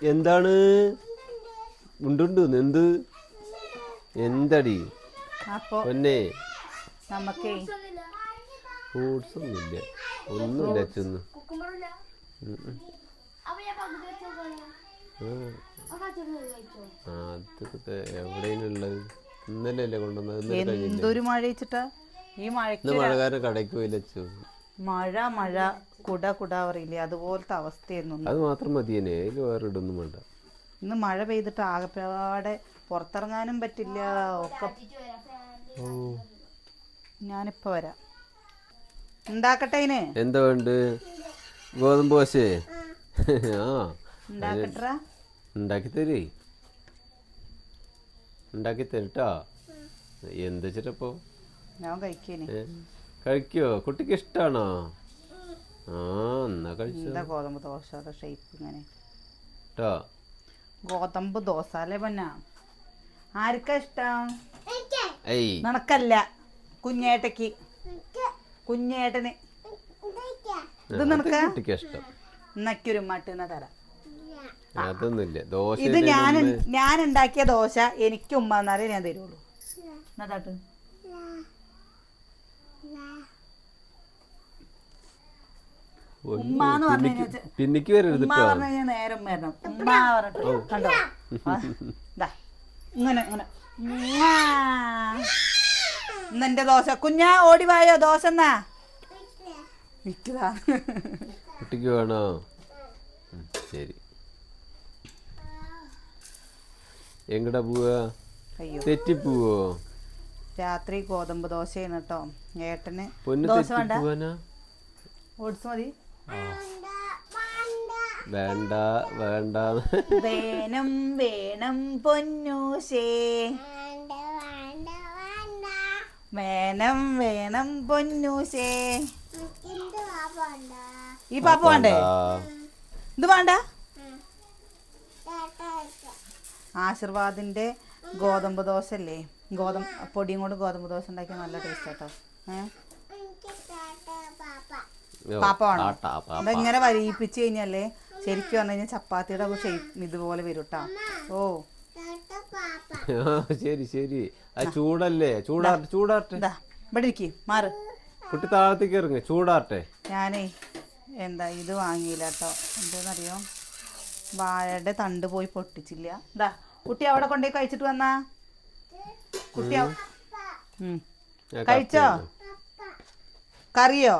എന്താണ് ഉണ്ടുണ്ട് എന്ത് എന്തടി പൊന്നെ നമുക്കേ ഫ്രൂട്ട്സ് ഒന്നുമില്ല ഒന്നുമില്ല അച്ഛന്ന് അതൊക്കെ എവിടെയുള്ളത് ഇന്നലെ അല്ലേ കൊണ്ടുവന്നത് എന്തൊരു മഴ വെച്ചിട്ടാ ഈ ഇന്ന് മഴക്കാരൻ കടയ്ക്ക് പോയില്ല അച്ഛൻ മഴ മഴ കുട കുട പറയില്ലേ അതുപോലത്തെ അവസ്ഥയായിരുന്നു അത് മാത്രം മതിയനെ അതിൽ വേറെ ഇടൊന്നും വേണ്ട ഇന്ന് മഴ പെയ്തിട്ട് ആകെപ്പാടെ പുറത്തിറങ്ങാനും പറ്റില്ല ഒക്കെ ഞാനിപ്പോ വരാം ഉണ്ടാക്കട്ടെ അതിന് എന്താ വേണ്ട ഗോതമ്പ് ദോശേ ആ ഉണ്ടാക്കട്ടെ ഉണ്ടാക്കി തരേ ഉണ്ടാക്കി തരട്ടാ എന്താ വെച്ചിട്ടപ്പോ ഞാൻ കഴിക്കേനെ കഴിക്കോ കുട്ടിക്ക് ഇഷ്ടാണോ ആ എന്നാ കഴിച്ച ഗോതമ്പ് ദോശയുടെ ഷേപ്പ് ഇങ്ങനെ ട്ടോ ഗോതമ്പ് ദോശ അല്ലേ പന്ന ആർക്കാ ഇഷ്ടം ഏയ് നടക്കല്ല കുഞ്ഞേട്ടക്ക് കുഞ്ഞേട്ടന് ഇത് നിനക്ക് കുട്ടിക്ക് ഇഷ്ടം എന്നൊരു മട്ടുന്ന തരാം അതൊന്നുമില്ല ദോശ ഇത് ഞാൻ ഉണ്ടാക്കിയ ദോശ എനിക്ക് ഉമ്മ എന്നാലേ ഞാൻ തരുള്ളൂ എന്നാട്ട് ഉമ്മാന്ന് പറഞ്ഞു പിന്നിക്ക് വരരുത് ഉമ്മ പറഞ്ഞു കഴിഞ്ഞാൽ നേരം വരണം ഉമ്മ പറഞ്ഞിട്ട് കണ്ടോ ഇങ്ങനെ ഇങ്ങനെ ഇന്നെന്റെ ദോശ കുഞ്ഞാ ഓടി വായോ ദോശ എന്നാ വിറ്റതാ കുട്ടിക്ക് വേണോ ശരി എങ്ങടാ പോവാ തെറ്റിപ്പോവോ രാത്രി ഗോതമ്പ് ദോശയാണ് കേട്ടോ ഏട്ടന് പൊന്ന് ദോശ വേണ്ട ഓട്സ് മതി വേണ്ട വേണ്ട വേണം വേണം പൊന്നൂശേ വേണം വേണം പൊന്നൂശേ ഈ പാപ്പ വേണ്ടേ ഇത് വേണ്ട ആശീർവാദിന്റെ ഗോതമ്പ് ദോശ അല്ലേ പൊടിയും കൊണ്ട് ഗോതമ്പ് ദോശ ഉണ്ടാക്കിയ നല്ല ടേസ്റ്റ് കേട്ടോ പാപ്പ വേണോ ഇതെങ്ങനെ വരിയിപ്പിച്ച് കഴിഞ്ഞാലേ ശരിക്കും പറഞ്ഞു കഴിഞ്ഞാൽ ചപ്പാത്തിയുടെ ഷേപ്പ് ഇതുപോലെ വരും കേട്ടോ ഓ ശരി ശരി ചൂടല്ലേ ചൂടാട്ടെ ഇവിടെ ഇരിക്കി മാറ് കുട്ടി താഴത്തേക്ക് ഇറങ്ങി ചൂടാട്ടെ ഞാനേ എന്താ ഇത് വാങ്ങിയില്ല കേട്ടോ എന്താന്നറിയോ വാഴയുടെ തണ്ട് പോയി പൊട്ടിച്ചില്ല എന്താ കുട്ടി അവിടെ കൊണ്ടുപോയി കഴിച്ചിട്ട് വന്നാ കുട്ടി കഴിച്ചോ കറിയോ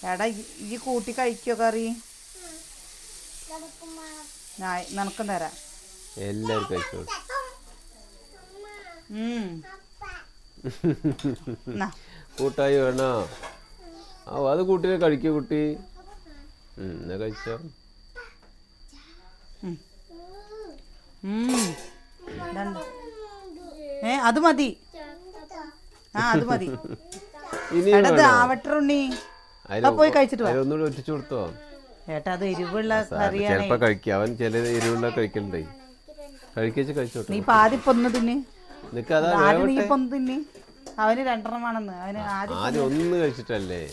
എടാ ഈ കൂട്ടി കഴിക്കോ കറി നിനക്കും തരാം എല്ലാരും കഴിച്ചോ കൂട്ടായി വേണോ അത് കൂട്ടിനെ കഴിക്കോ കുട്ടി എന്നാ കഴിച്ചോ അത് മതി അത് മതി ആവട്ടുണ്ണി പോയി കഴിച്ചിട്ട് കൊടുത്തോ ഏട്ടാ അത് എരിവുള്ള കറിയാണ് ചിലപ്പോ കഴിക്കുക അവൻ ചില എരിവുള്ള കഴിക്കലുണ്ടേ കഴിച്ചോട്ടെ നീ പാതിപ്പൊന്ന് തിന്ന് നീ പൊന്ന് തിന്ന് അവന് രണ്ടെണ്ണം വേണമെന്ന് അവന് ആദ്യം ഒന്ന് കഴിച്ചിട്ടല്ലേ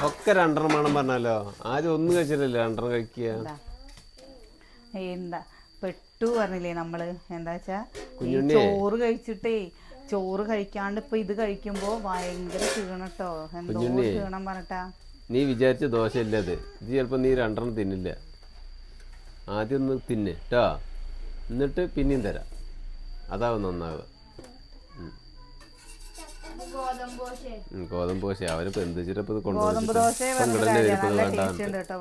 ഒക്കെ രണ്ടെണ്ണം വേണം പറഞ്ഞാലോ ആദ്യം ഒന്ന് കഴിച്ചിട്ടല്ലേ രണ്ടെണ്ണം കഴിക്കുക എന്താ പെട്ടു പറഞ്ഞില്ലേ നമ്മള് എന്താ വെച്ചാ ചോറ് കഴിച്ചിട്ടേ ചോറ് കഴിക്കാണ്ട് ഇപ്പൊ ഇത് കഴിക്കുമ്പോ ഭയങ്കര ക്ഷീണട്ടോ എന്തോ ക്ഷീണം പറഞ്ഞിട്ടാ നീ വിചാരിച്ച ദോശ ഇല്ല ഇത് ചിലപ്പോ നീ രണ്ടെണ്ണം തിന്നില്ല ആദ്യം ഒന്ന് തിന്ന് കേട്ടോ എന്നിട്ട് പിന്നെയും തരാം അതാവും നന്നാവുക ഗോതമ്പ് ദോശ അവനിപ്പോ എന്ത് വെച്ചിട്ടപ്പോ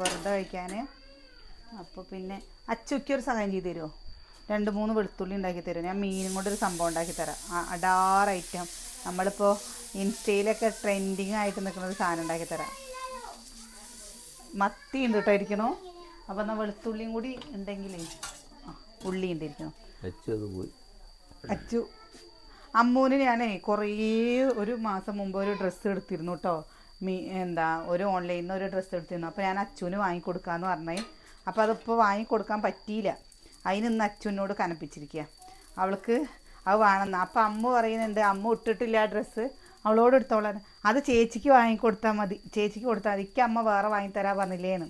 വെറുതെ കഴിക്കാന് അപ്പൊ പിന്നെ അച്ചുക്ക് ഒരു സഹായം ചെയ്ത് തരുമോ 2-3 വെളുത്തുള്ളി ഉണ്ടാക്കി തരും ഞാൻ മീനും കൊണ്ടൊരു സംഭവം ഉണ്ടാക്കി തരാം അടാർ ഐറ്റം നമ്മളിപ്പോൾ ഇൻസ്റ്റയിലൊക്കെ ട്രെൻഡിങ് ആയിട്ട് നിൽക്കുന്ന ഒരു സാധനം ഉണ്ടാക്കി തരാം മത്തി ഉണ്ട് കേട്ടോ ഇരിക്കണോ അപ്പം എന്നാൽ വെളുത്തുള്ളിയും കൂടി ഉണ്ടെങ്കിലേ ഉള്ളി ഉണ്ടിരിക്കണം അച്ചു അമ്മൂന് ഞാനേ കുറേ ഒരു മാസം മുമ്പ് ഒരു ഡ്രസ്സ് എടുത്തിരുന്നു കേട്ടോ ഒരു ഓൺലൈനിൽ നിന്ന് ഒരു ഡ്രസ്സ് എടുത്തിരുന്നു അപ്പോൾ ഞാൻ അച്ചുവിന് വാങ്ങിക്കൊടുക്കാമെന്ന് പറഞ്ഞേ അപ്പോൾ അതിപ്പോൾ വാങ്ങിക്കൊടുക്കാൻ പറ്റിയില്ല അതിനിന്ന് അച്ചുവിനോട് കനപ്പിച്ചിരിക്കുക അവൾക്ക് അത് വേണമെന്ന് അപ്പം അമ്മ പറയുന്നുണ്ട് അമ്മ ഇട്ടിട്ടില്ല ആ ഡ്രസ്സ് അവളോട് എടുത്തോളാൻ അത് ചേച്ചിക്ക് വാങ്ങിക്കൊടുത്താൽ മതി ചേച്ചിക്ക് കൊടുത്താൽ മതി എനിക്ക് അമ്മ വേറെ വാങ്ങിത്തരാൻ പറഞ്ഞില്ലേന്ന്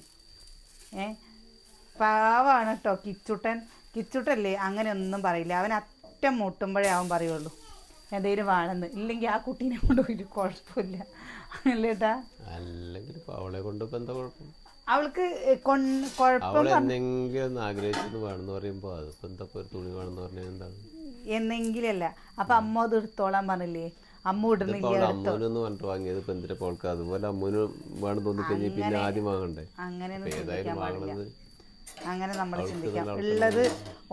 പാവാണ് കേട്ടോ കിച്ചുട്ടല്ലേ അങ്ങനെ ഒന്നും പറയില്ല. അവൻ അറ്റം മുട്ടുമ്പോഴേ അവൻ പറയുള്ളൂ എന്തെങ്കിലും വേണമെന്ന്. ഇല്ലെങ്കിൽ ആ കുട്ടീനെ കൊണ്ട് ഒരു കുഴപ്പമില്ല അല്ലേട്ടാ. അല്ലെങ്കിൽ അവളെ കൊണ്ട് ഇപ്പം എന്താ കുഴപ്പം? അവൾക്ക് കുഴപ്പം എന്തെങ്കിലും ആഗ്രഹിച്ചെന്ന് വേണമെന്ന് പറയുമ്പോൾ അതിപ്പോൾ എന്താ ഒരു തുണി വേണമെന്ന് പറഞ്ഞാൽ എന്താണ് എന്നെങ്കിലല്ല. അപ്പൊ അമ്മ അത് എടുത്തോളാൻ പറഞ്ഞില്ലേ, അമ്മ ഇടുന്നില്ല. അമ്മൂനൊന്ന് പറഞ്ഞിട്ട് വാങ്ങിയത് ഇപ്പം എന്തിനാ പോൾക്ക്? അതുപോലെ അമ്മൂന് വേണം തോന്നിക്കഴിഞ്ഞാൽ പിന്നെ ആദ്യം വാങ്ങണ്ടേ? അങ്ങനെ നമ്മൾ ചിന്തിക്കാം. ഉള്ളത്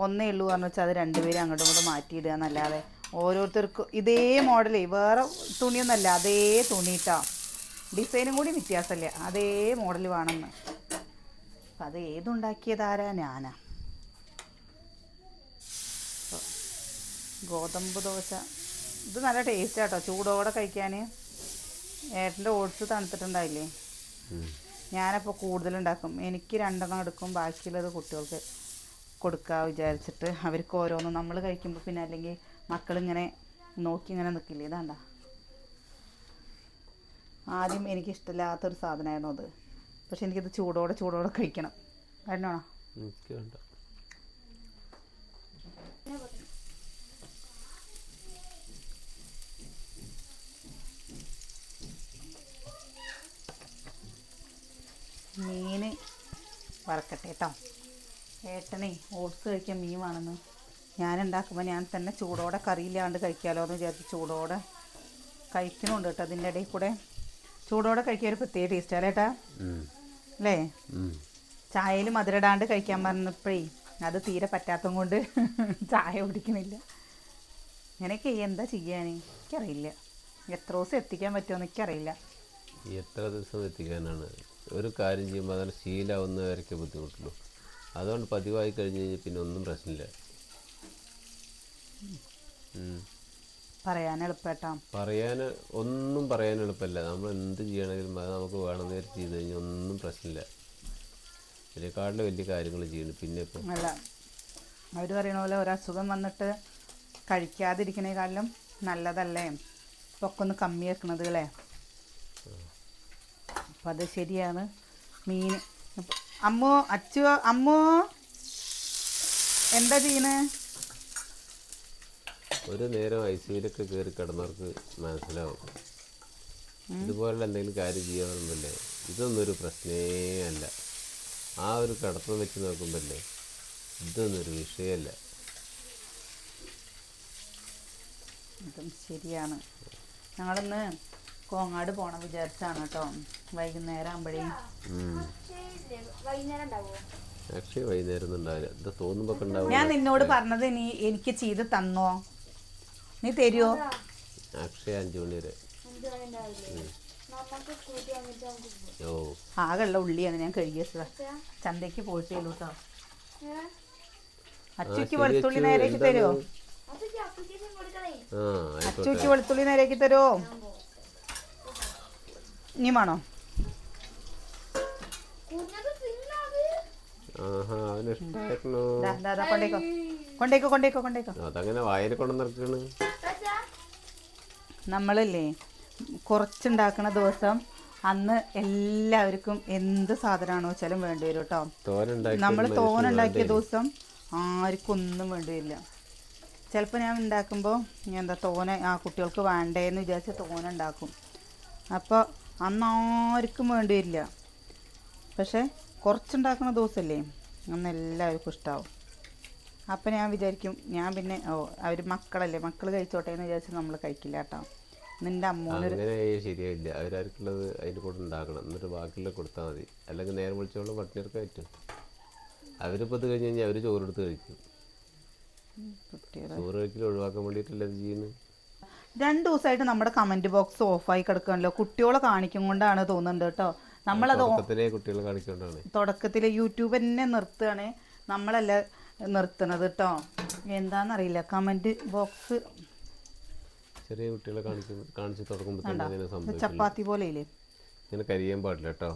ഒന്നേ ഉള്ളൂ പറഞ്ഞു വെച്ചാൽ അത് രണ്ടുപേരും അങ്ങോട്ടും ഇങ്ങോട്ടും മാറ്റിയിടുക എന്നല്ലാതെ ഓരോരുത്തർക്കും ഇതേ മോഡലേ, വേറെ തുണിയൊന്നുമല്ല, അതേ തുണിയിട്ടാ, ഡിസൈനും കൂടി വ്യത്യാസമില്ല, അതേ മോഡൽ വേണമെന്ന്. അപ്പം അത് ഏതുണ്ടാക്കിയതാരാ? ഞാനാ. ഗോതമ്പ് ദോശ ഇത് നല്ല ടേസ്റ്റ് ആട്ടോ ചൂടോടെ കഴിക്കാൻ. ഏട്ടൻ്റെ ഓട്സ് തണുത്തിട്ടുണ്ടായില്ലേ, ഞാനപ്പോൾ കൂടുതലുണ്ടാക്കും. എനിക്ക് 2 എടുക്കും, ബാക്കിയുള്ളത് കുട്ടികൾക്ക് കൊടുക്കുക വിചാരിച്ചിട്ട്. അവർക്ക് ഓരോന്നും നമ്മൾ കഴിക്കുമ്പോൾ പിന്നെ അല്ലെങ്കിൽ മക്കളിങ്ങനെ നോക്കി ഇങ്ങനെ നിൽക്കില്ലേ. ഇതാണ്ട ആദ്യം എനിക്കിഷ്ടമില്ലാത്തൊരു സാധനമായിരുന്നു അത്, പക്ഷെ എനിക്കിത് ചൂടോടെ കഴിക്കണം. വേണോ? മീൻ വറക്കട്ടെ കേട്ടോ. ഏട്ടനെ ഓട്സ് കഴിക്കാൻ മീൻ വേണമെന്ന്. ഞാനുണ്ടാക്കുമ്പോൾ ഞാൻ തന്നെ ചൂടോടെ കറിയില്ലാണ്ട് കഴിക്കാമല്ലോ എന്ന് വിചാരിച്ച് ചൂടോടെ കഴിക്കണുണ്ട് കേട്ടോ. അതിൻ്റെ ഇടയിൽ കൂടെ ചൂടോടെ കഴിക്കാൻ ഒരു പ്രത്യേക ടേസ്റ്റാണ് ഏട്ടാ അല്ലേ? ചായയിൽ മധുരടാണ്ട് കഴിക്കാൻ പറഞ്ഞപ്പോഴേ അത് തീരെ പറ്റാത്തതും കൊണ്ട് ചായ കുടിക്കണില്ല. ഇങ്ങനെയൊക്കെ എന്താ ചെയ്യാൻ എനിക്കറിയില്ല. എത്ര ദിവസം എത്തിക്കാൻ പറ്റുമെന്ന് എനിക്കറിയില്ല. എത്ര ദിവസം എത്തിക്കാനാണ്? ഒരു കാര്യം ചെയ്യുമ്പോൾ അതിന് ശീലമാവുന്നവരൊക്കെ ബുദ്ധിമുട്ടുള്ളൂ. അതുകൊണ്ട് പതിവായി കഴിഞ്ഞ് കഴിഞ്ഞാൽ പിന്നെ ഒന്നും പ്രശ്നമില്ല. പറയാൻ എളുപ്പേട്ടാ. ഒന്നും പറയാൻ എളുപ്പമല്ല. നമ്മൾ എന്ത് ചെയ്യണമെങ്കിലും അത് നമുക്ക് വേണമെന്ന് ചെയ്ത് കഴിഞ്ഞാൽ ഒന്നും പ്രശ്നമില്ല. ഇതിനെക്കാട്ടിലും വലിയ കാര്യങ്ങൾ ചെയ്യണം. പിന്നെ ഇപ്പം അല്ല, അവർ പറയണ പോലെ ഒരസുഖം വന്നിട്ട് കഴിക്കാതിരിക്കണേക്കാളും നല്ലതല്ലേ ഇപ്പൊക്കെ ഒന്ന് കമ്മി വെക്കണത് അല്ലേ? അപ്പം അത് ശരിയാണ്. മീൻ അമ്മോ എന്താ ചെയ്യണേ? ഒരു നേരം ഐസിയിലൊക്കെ കയറി കിടന്നവർക്ക് മനസ്സിലാവും ഇതുപോലുള്ള എന്തെങ്കിലും കാര്യം ചെയ്യാൻ പറയുമ്പല്ലേ ഇതൊന്നും ഒരു പ്രശ്നമേ അല്ല. ആ ഒരു കിടത്തം വെച്ച് നോക്കുമ്പല്ലേ ഇതൊന്നും ഒരു വിഷയമല്ല. അതും ശരിയാണ്. ഞങ്ങളിന്ന് കോങ്ങാട് പോണം വിചാരിച്ചാണ് കേട്ടോ. വൈകുന്നേരം ആകുമ്പോഴേ അക്ഷയ വൈകുന്നേരം ഒന്നും ഉണ്ടാവില്ല. ഇത് തോന്നുമ്പോ ഉണ്ടാവും. ഞാൻ നിന്നോട് പറഞ്ഞത് നീ എനിക്ക് ചെയ്ത് തന്നോ? നീ തരുമോ? അക്ഷയ 5 മണി വരെ. ആകെയുള്ള ഉള്ളിയാണ് ഞാൻ കഴുകിയത്. ചന്തയ്ക്ക് പോയിട്ടേ ഉള്ളൂ കേട്ടോ. അച്ചുക്ക് വെളുത്തുള്ളി നേരേക്ക് തരുമോ? അച്ചുക്ക് വെളുത്തുള്ളി നേരേക്ക് തരുമോ? ഇനി വേണോ? അതങ്ങനെ വായന കൊണ്ടുവന്നിറക്കാണ്. നമ്മളല്ലേ കുറച്ചുണ്ടാക്കണ ദിവസം അന്ന് എല്ലാവർക്കും എന്ത് സാധനമാണോ വെച്ചാലും വേണ്ടി വരും കേട്ടോ. നമ്മൾ തോനുണ്ടാക്കിയ ദിവസം ആർക്കും ഒന്നും വേണ്ടി വരില്ല. ചിലപ്പോൾ ഞാൻ ഉണ്ടാക്കുമ്പോൾ എന്താ തോനെ കുട്ടികൾക്ക് വേണ്ടേന്ന് വിചാരിച്ച് തോനെ ഉണ്ടാക്കും. അപ്പോൾ അന്ന് ആർക്കും വേണ്ടി വരില്ല. പക്ഷേ കുറച്ചുണ്ടാക്കുന്ന ദിവസമല്ലേ അന്ന് എല്ലാവർക്കും ഇഷ്ടമാവും. അപ്പം ഞാൻ വിചാരിക്കും പിന്നെ അവർ മക്കളല്ലേ, മക്കൾ കഴിച്ചോട്ടെ എന്ന് വിചാരിച്ച് നമ്മൾ കഴിക്കില്ല കേട്ടോ. നിൻ്റെ അമ്മൂനൊരു ശരിയായില്ല. അവരാർക്കുള്ളത് അതിൻ്റെ കൂടെ ഉണ്ടാക്കണം, എന്നിട്ട് ബാക്കിയുള്ളത് കൊടുത്താൽ മതി. അല്ലെങ്കിൽ നേരം വിളിച്ചോളം പട്ടിണിയൊക്കെ പറ്റും. അവരിപ്പോൾ ഇത് കഴിഞ്ഞ് കഴിഞ്ഞാൽ അവർ ചോറെടുത്ത് കഴിക്കും. ചോറ് കഴിക്കൽ ഒഴിവാക്കാൻ വേണ്ടിയിട്ടല്ലേ ഇത് ചെയ്യുന്നത്. 2 ദിവസമായിട്ട് നമ്മുടെ കമൻറ്റ് ബോക്സ് ഓഫായി കിടക്കുകയാണല്ലോ. കുട്ടികളെ കാണിക്കും കൊണ്ടാണ് തോന്നുന്നുണ്ട് കേട്ടോ. നമ്മളത് കുട്ടികളെ കാണിക്കൊണ്ടാണ് തുടക്കത്തിൽ യൂട്യൂബ് തന്നെ നിർത്തുകയാണ്, നമ്മളല്ല നിർത്തണത് കേട്ടോ. എന്താണെന്നറിയില്ല കമൻറ്റ് ബോക്സ് ചെറിയ കുട്ടികളെ കാണിച്ച് തുടങ്ങുമ്പോൾ ചപ്പാത്തി പോലെ ഇല്ലേ, ഇങ്ങനെ കരിയാൻ പാടില്ല കേട്ടോ.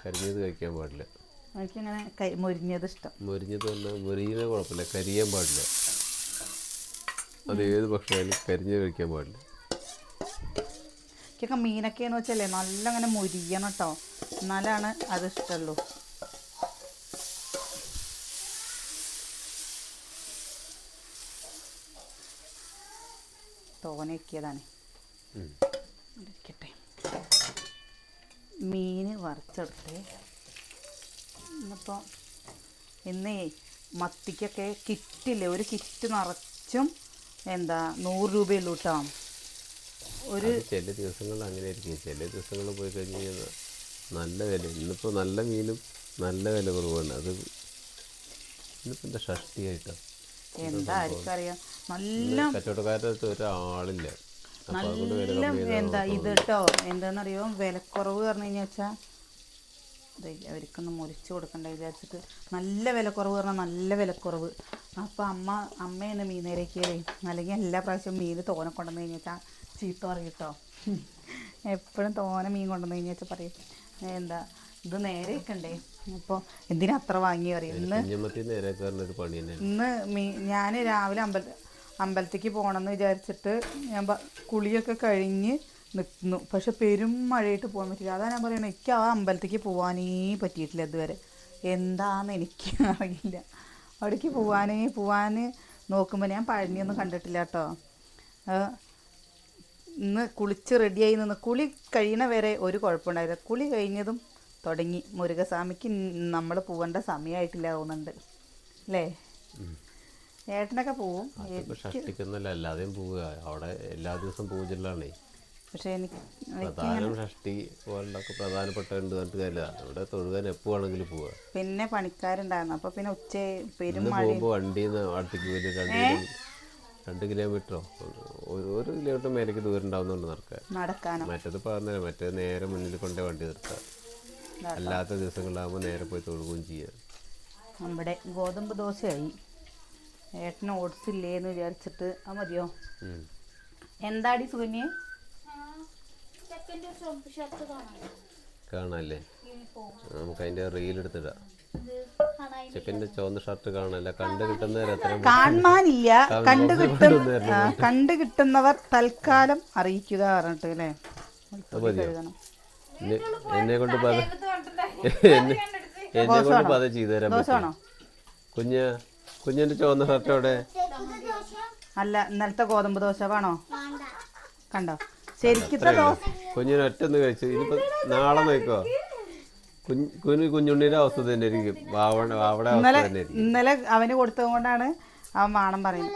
കരിഞ്ഞത് കഴിക്കാൻ പാടില്ല. എനിക്കങ്ങനെ മൊരിഞ്ഞത് ഇഷ്ടം. മൊരിഞ്ഞത് പറഞ്ഞാൽ മൊരിഞ്ഞ കുഴപ്പമില്ല, കരിയാൻ പാടില്ല. അത് ഏത് ഭക്ഷണമായാലും കരിഞ്ഞ് കഴിക്കാൻ പാടില്ല. എനിക്കൊക്കെ മീനൊക്കെയെന്ന് വെച്ചല്ലേ നല്ല അങ്ങനെ മൊരിയണം കേട്ടോ, എന്നാലാണ് അത് ഇഷ്ടമുള്ളൂ. തോനെ വെക്കിയതാണ്. ഇരിക്കട്ടെ. മീൻ വറുത്തെടുത്തേ. ഇന്നിപ്പോൾ ഇന്നേ മത്തിക്കൊക്കെ കിറ്റില്ലേ, ഒരു കിറ്റ് നിറച്ചും 100 രൂപയുള്ളൂ കേട്ടോ. ഒരു ചില ദിവസങ്ങളിൽ അങ്ങനെ ആയിരിക്കും. ചില ദിവസങ്ങളിൽ പോയി കഴിഞ്ഞ് കഴിഞ്ഞാൽ നല്ല വില. ഇന്നിപ്പോൾ നല്ല മീനും നല്ല വില കുറവാണ്. അത് ഇന്നിപ്പോൾ എന്താ ഷഷ്ടിയായിട്ടോ എന്താ ആർക്കറിയാം. നല്ല കച്ചവടക്കാരുടെ അടുത്ത് ഒരാളില്ല. നല്ല ഇത് കേട്ടോ. എന്താണെന്നറിയോ, വിലക്കുറവ് പറഞ്ഞു കഴിഞ്ഞാൽ വെച്ചാൽ അവർക്കൊന്ന് മുറിച്ച് കൊടുക്കണ്ട വിചാരിച്ചിട്ട് നല്ല വിലക്കുറവ് പറഞ്ഞാൽ നല്ല വിലക്കുറവ്. അപ്പോൾ അമ്മയാണ് മീൻ നേരേക്കിയതേ. അല്ലെങ്കിൽ എല്ലാ പ്രാവശ്യവും മീൻ തോനെ കൊണ്ടുവന്ന് കഴിഞ്ഞാൽ വെച്ചാൽ ചീത്ത പറയും കേട്ടോ. എപ്പോഴും തോനെ മീൻ കൊണ്ടുവന്ന് കഴിഞ്ഞാൽ വെച്ചാൽ പറയും ഇത് നേരെ വെക്കണ്ടേ, അപ്പോൾ എന്തിനാ അത്ര വാങ്ങി പറയും. ഇന്ന് ഞാൻ രാവിലെ അമ്പലത്തേക്ക് പോകണമെന്ന് വിചാരിച്ചിട്ട് ഞാൻ കുളിയൊക്കെ കഴിഞ്ഞ് നിൽക്കുന്നു. പക്ഷെ പെരും മഴയായിട്ട് പോകാൻ പറ്റില്ല. അതാണ് ഞാൻ പറയണത്, എനിക്ക് ആ അമ്പലത്തേക്ക് പോകാനേ പറ്റിയിട്ടില്ല ഇതുവരെ. എന്താണെന്ന് എനിക്ക് അറിയില്ല. അവിടേക്ക് പോവാൻ നോക്കുമ്പോൾ ഞാൻ പഴനിയൊന്നും കണ്ടിട്ടില്ല കേട്ടോ. ഇന്ന് കുളിച്ച് റെഡിയായി നിന്ന് കുളി കഴിയണ വരെ ഒരു കുഴപ്പമുണ്ടായില്ല. കുളി കഴിഞ്ഞതും തുടങ്ങി മുരുകസ്വാമിക്ക് നമ്മൾ പോകേണ്ട സമയമായിട്ടില്ല തോന്നുന്നുണ്ട് അല്ലേ? ഏട്ടനൊക്കെ പോവും. അല്ലാതെയും പോവുക. അവിടെ എല്ലാ ദിവസവും പൂജകളാണേ. പക്ഷെ എനിക്ക് പ്രധാനം ഷഷ്ടി പോലുള്ളതൊക്കെ പ്രധാനപ്പെട്ടുണ്ട് പറഞ്ഞിട്ട് കാര്യമില്ല. അവിടെ തൊഴുകാൻ എപ്പോൾ വേണമെങ്കിലും പോവുക. പിന്നെ പണിക്കാരുണ്ടായിരുന്നു. അപ്പോൾ പിന്നെ പെരും പോകുമ്പോൾ വണ്ടിയിൽ നിന്ന് അടുത്തേക്ക് പോയിട്ട് 2 കിലോമീറ്ററോ 1 കിലോമീറ്റർ മേലേക്ക് ദൂരം ഉണ്ടാവുന്നുണ്ട് നടക്കാനോ. മറ്റേത് പറഞ്ഞാൽ മറ്റേത് നേരെ മുന്നിൽ കൊണ്ടേ വണ്ടി നിർത്താം. അല്ലാത്ത ദിവസങ്ങളിലാകുമ്പോൾ നേരെ പോയി തൊഴുകയും ചെയ്യാം. നമ്മുടെ ഗോതമ്പ് ദോശയായി. ഏട്ടന് ഓട്സ് ഇല്ലേന്ന് വിചാരിച്ചിട്ട് അത് മതിയോ? എന്താടി സുകന്യെ കാണാല്ലേ? നമുക്ക് അതിന്റെ റീൽ എടുത്തിടാം. ചെക്കൻ്റെ ചുവന്ന ഷർട്ട് കാണാനല്ല, കാണാനില്ല. കണ്ടു കിട്ടുന്നവർ തൽക്കാലം അറിയിക്കുക പറഞ്ഞിട്ട് അല്ലേ? എന്നെ കൊണ്ട് ചെയ്തു തരാൻ പറ്റുമോ? കുഞ്ഞിന്റെ ചുവന്ന ഷർട്ട് അവിടെ അല്ല, ഇന്നലത്തെ ഗോതമ്പ് ദോശ വേണോ? കണ്ടോ ശരിക്കത്തെ ദോശ. കുഞ്ഞിന് ഒറ്റന്ന് കഴിച്ചു. ഇനിയിപ്പോ നാളെ നോക്കോ കുഞ്ഞുണ്ണിയുടെ അവസ്ഥ തന്നെ ആയിരിക്കും. ഇന്നലെ അവന് കൊടുത്തത് കൊണ്ടാണ് അവൻ വാണം പറയുന്നത്.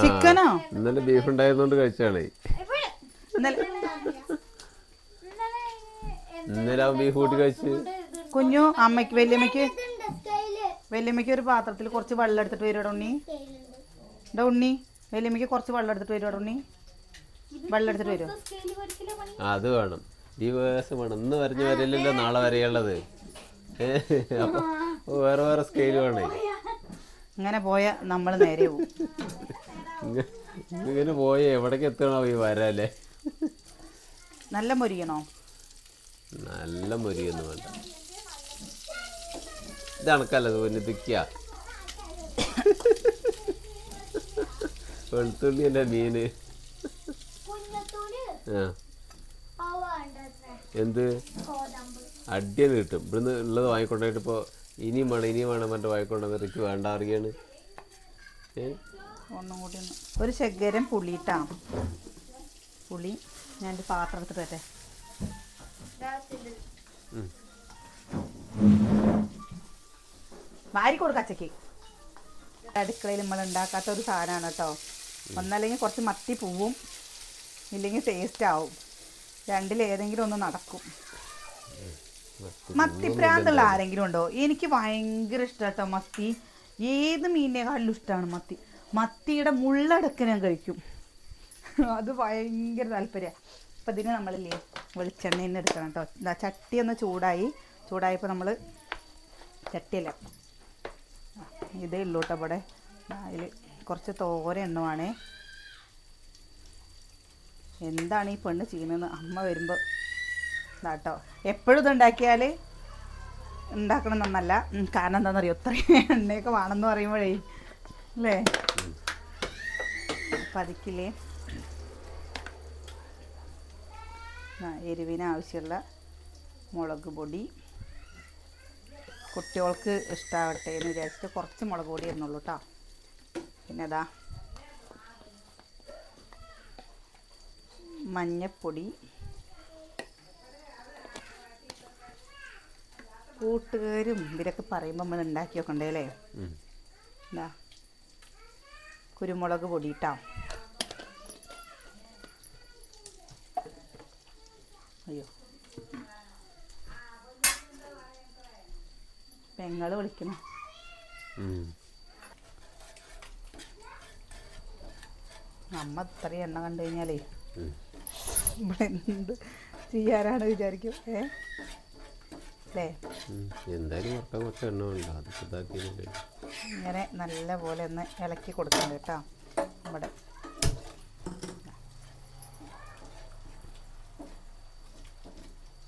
ചിക്കനോ? ഇന്നലെ ബീഫ് ഉണ്ടായതുകൊണ്ട് കഴിച്ചാണ്. ഇന്നലെ അവൻ ബീഫ് കൂട്ടി കഴിച്ച്. കുഞ്ഞു അമ്മയ്ക്ക് വല്യമ്മയ്ക്ക് ഒരു പാത്രത്തിൽ കുറച്ച് വെള്ളം എടുത്തിട്ട് വരുവാ ഉണ്ണി. ഉണ്ണി വല്യമ്മയ്ക്ക് കുറച്ച് വെള്ളം എടുത്തിട്ട് വരുവാ ഉണ്ണി. വെള്ളം എടുത്തിട്ട് വരും. അത് വേണം, ദിവസം വേണം. ഇന്ന് വരഞ്ഞ് വരില്ലല്ലോ നാളെ വരെയുള്ളത്. അപ്പൊ വേറെ സ്കെയിൽ വേണേ. ഇങ്ങനെ പോയ നമ്മൾ നേരെ പോകും. ഇങ്ങനെ പോയ എവിടേക്ക് എത്തണോ ഈ വരല്ലേ? നല്ല മൊരിയണോ? നല്ല മൊരിയൊന്നും വേണ്ട. ഇത് കണക്കല്ലത് പിന്നെ തിക്കുക. വെളുത്തുള്ളി അല്ല മീന്. എന്ത് അടിയെന്ന് കിട്ടും. ഇവിടുന്ന് ഉള്ളത് വാങ്ങിക്കൊണ്ടായിട്ട് ഇപ്പോൾ ഇനിയും വേണം മറ്റേ വാങ്ങിക്കൊണ്ടെന്ന് എനിക്ക് വേണ്ട അറിയാണ്. ഒന്നും കൂടി ഒരു ശകരം പുളിയിട്ടാ. പുളി ഞാൻ പാത്രം എടുത്തിട്ട് വരട്ടെ. വാരി കൊടുക്കച്ചക്ക്. അടുക്കളയിൽ നമ്മൾ ഉണ്ടാക്കാത്ത ഒരു സാധനമാണ് കേട്ടോ. ഒന്നല്ലെങ്കിൽ കുറച്ച് മത്തി പൂവും, ഇല്ലെങ്കിൽ ടേസ്റ്റ് ആവും. രണ്ടിലേതെങ്കിലും ഒന്ന് നടക്കും. മത്തി പ്രാന്തുള്ള ആരെങ്കിലും ഉണ്ടോ? എനിക്ക് ഭയങ്കര ഇഷ്ടം കേട്ടോ മത്തി. ഏത് മീനിനെക്കാളിലും ഇഷ്ടമാണ് മത്തി. മത്തിയുടെ മുള്ളടക്കം ഞാൻ കഴിക്കും. അത് ഭയങ്കര താല്പര്യമാണ്. അപ്പം ഇതിന് നമ്മളില്ലേ വെളിച്ചെണ്ണ തന്നെ എടുക്കണം കേട്ടോ. എന്താ ചട്ടി ഒന്ന് ചൂടായപ്പോൾ നമ്മൾ ചട്ടിയല്ല ഇതേ ഉള്ളൂ കേട്ടോ. ഇവിടെ അതിൽ കുറച്ച് തോര എണ്ണുവാണേ. എന്താണ് ഈ പെണ്ണ് ചെയ്യുന്നതെന്ന് അമ്മ വരുമ്പോൾ ഇതാട്ടോ. എപ്പോഴും ഇതുണ്ടാക്കിയാൽ ഉണ്ടാക്കണം എന്നല്ല. കാരണം എന്താണെന്നറിയോ, ഇത്രയും എണ്ണയൊക്കെ വേണമെന്ന് പറയുമ്പോഴേ അല്ലേ? അപ്പം അതിക്കില്ലേ എരിവിന് ആവശ്യമുള്ള മുളക് പൊടി. കുട്ടികൾക്ക് ഇഷ്ടമാവട്ടെ എന്ന് വിചാരിച്ചിട്ട് കുറച്ച് മുളക് പൊടി ഇരുന്നുള്ളൂ കേട്ടോ. പിന്നെ അതാ മഞ്ഞപ്പൊടി, കൂട്ടുകാരും ഇവരൊക്കെ പറയുമ്പോൾ നമ്മൾ ഉണ്ടാക്കി വെക്കണ്ടേ അല്ലേ. എന്താ കുരുമുളക് പൊടി ഇട്ടാ. അയ്യോ പെങ്ങള് വിളിക്കണം. നമ്മ ഇത്രയും എണ്ണ കണ്ടു കഴിഞ്ഞാലേ ഇവിടെ എന്ത് ചെയ്യാനാണ് വിചാരിക്കും. അല്ലേ എന്തായാലും കുറച്ച് എണ്ണ ഉണ്ടോ അത് ഇതാക്കിയില്ലേ. ഇങ്ങനെ നല്ല പോലെ ഒന്ന് ഇളക്കി കൊടുക്കണ്ട കേട്ടോ. ഇവിടെ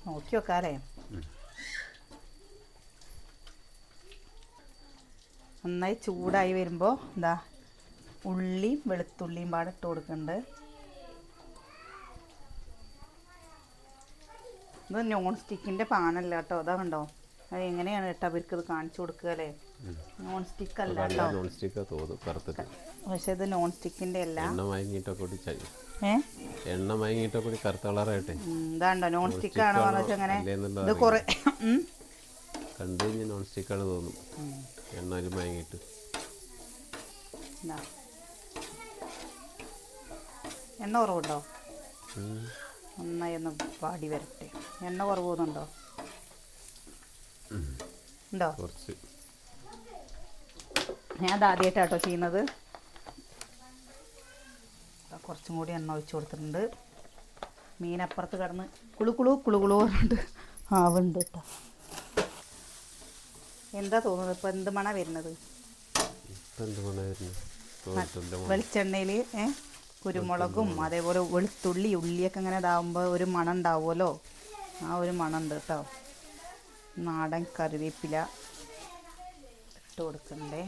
നോക്കി വെക്കാല്ലേ. നന്നായി ചൂടായി വരുമ്പോൾ എന്താ ഉള്ളിയും വെളുത്തുള്ളിയും പാടെ ഇട്ട് കൊടുക്കുന്നുണ്ട്. ഇത് നോൺ സ്റ്റിക്കിൻ്റെ പാനല്ല കേട്ടോ. അതാ കണ്ടോ, അത് എങ്ങനെയാണ് കേട്ടോ അവർക്ക് ഇത് കാണിച്ചു കൊടുക്കുക അല്ലേ. നോൺ സ്റ്റിക്ക് അല്ല കേട്ടോ, പക്ഷെ ഇത് നോൺ സ്റ്റിക്കിൻ്റെ അല്ല. എണ്ണ മയങ്ങിയിട്ടോ കൂടി കറുത്ത കളറായിട്ടെ ഇതാണ്ടോ നോൺ സ്റ്റിക്ക് ആണോ അങ്ങനെ. ഇത് കുറെ കണ്ടു കഴിഞ്ഞാൽ നോൺ സ്റ്റിക്കാണ് തോന്നും. എണ്ണയിൽ മയങ്ങിയിട്ട് എണ്ണ കുറവുണ്ടോ? നന്നായി ഒന്ന് വാടി വരട്ടെ. എണ്ണ കുറവ് തോന്നുന്നുണ്ടോ? ഉണ്ടോ? ഞാൻ അത് ആദ്യമായിട്ടാട്ടോ ചെയ്യുന്നത്. കുറച്ചും കൂടി എണ്ണ ഒഴിച്ച് കൊടുത്തിട്ടുണ്ട്. മീനപ്പുറത്ത് കിടന്ന് കുളു പറഞ്ഞിട്ട് ആവുന്നുണ്ട് കേട്ടോ. എന്താ തോന്നുന്നത് ഇപ്പം? എന്ത് മണ വരുന്നത്? വെളിച്ചെണ്ണയിൽ കുരുമുളകും അതേപോലെ വെളുത്തുള്ളി ഉള്ളിയൊക്കെ ഇങ്ങനെ ഇതാകുമ്പോൾ ഒരു മണം ഉണ്ടാവുമല്ലോ. ആ ഒരു മണം ഉണ്ട് കേട്ടോ. നാടൻ കറിവേപ്പില ഇട്ട് കൊടുക്കണ്ടേ.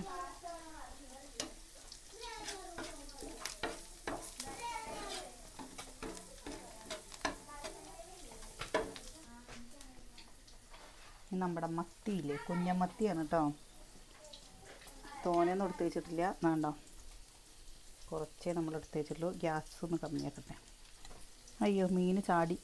നമ്മുടെ മത്തിയില്ലേ, കുഞ്ഞമത്തിയാണ് കേട്ടോ. തോനെയൊന്നും എടുത്ത് വെച്ചിട്ടില്ല. വേണ്ടോ, കുറച്ചേ നമ്മൾ എടുത്ത് വെച്ചിട്ടുള്ളൂ. ഗ്യാസ് ഒന്ന് കമ്മിയാക്കട്ടെ. അയ്യോ മീൻ ചാടി.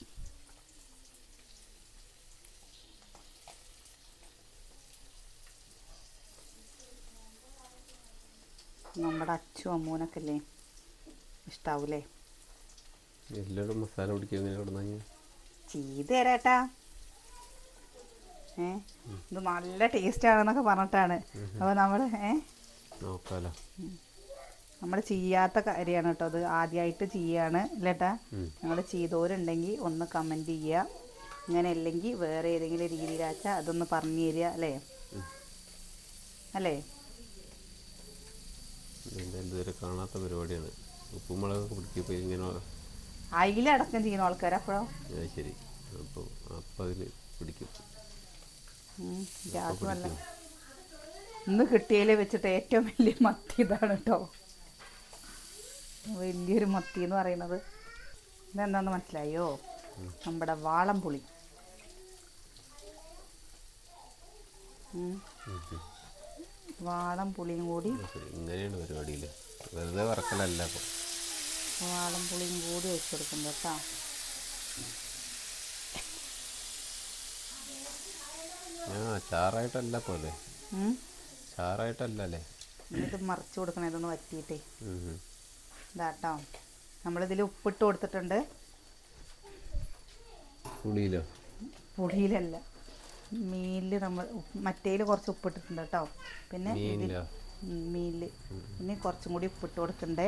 നമ്മുടെ അച്ചു അമ്മൂനൊക്കെ അല്ലേ ഇഷ്ടാവൂലേ. മസാല ചെയ്ത് തരാട്ടാ. ഇത് നല്ല ടേസ്റ്റ് ആണെന്നൊക്കെ പറഞ്ഞിട്ടാണ്. അപ്പോൾ നമ്മൾ നോക്കാലോ. നമ്മൾ ചെയ്യാത്ത കാര്യമാണ് കേട്ടോ. അത് ആദ്യമായിട്ട് ചെയ്യാണ് അല്ലേട്ടാ. നിങ്ങൾ ചെയ്തവരുണ്ടെങ്കിൽ ഒന്ന് കമൻറ്റ് ചെയ്യുക. ഇങ്ങനെ അല്ലെങ്കിൽ വേറെ ഏതെങ്കിലും രീതിയിലാച്ചാൽ അതൊന്ന് പറഞ്ഞു തരിക അല്ലേ. അല്ലേ ഇതുവരെ കാണാത്ത പരിപാടിയാണ്. ഉപ്പുമുളകൊക്കെ പിടിക്കുമ്പോൾ ഇങ്ങനെ അയിലടക്കം ചെയ്യുന്ന ആൾക്കാർ അപ്പോഴോ ശരി. അപ്പോൾ അതിൽ പിടിക്കും. ഗ്യാസ് നല്ല ഇന്ന് കിട്ടിയതിൽ വെച്ചിട്ട് ഏറ്റവും വലിയ മത്തി ഇതാണ് കേട്ടോ. വലിയൊരു മത്തി എന്ന് പറയുന്നത് ഇതെന്താന്ന് മനസ്സിലായോ? നമ്മുടെ വാളംപുളി. വാളംപുളിയും കൂടി ഇങ്ങനെയാണ് പരിപാടിയിൽ. വെറുതെ വറക്കലല്ല. വാളംപുളിയും കൂടി വെച്ച് കൊടുക്കുന്നു കേട്ടോ. ചാറായിട്ടല്ല പോലെ, ചാറായിട്ടല്ലേ. ഇത് മറിച്ച് കൊടുക്കണം. ഇതൊന്ന് വറ്റിയിട്ടേ ഇതാട്ടോ. നമ്മളിതിൽ ഉപ്പിട്ട് കൊടുത്തിട്ടുണ്ട്. പുളിയിലല്ല, മീനിൽ നമ്മൾ മറ്റേൽ കുറച്ച് ഉപ്പിട്ടിട്ടുണ്ട് കേട്ടോ. പിന്നെ മീനിൽ പിന്നെ കുറച്ചും കൂടി ഉപ്പിട്ട് കൊടുക്കണ്ടേ.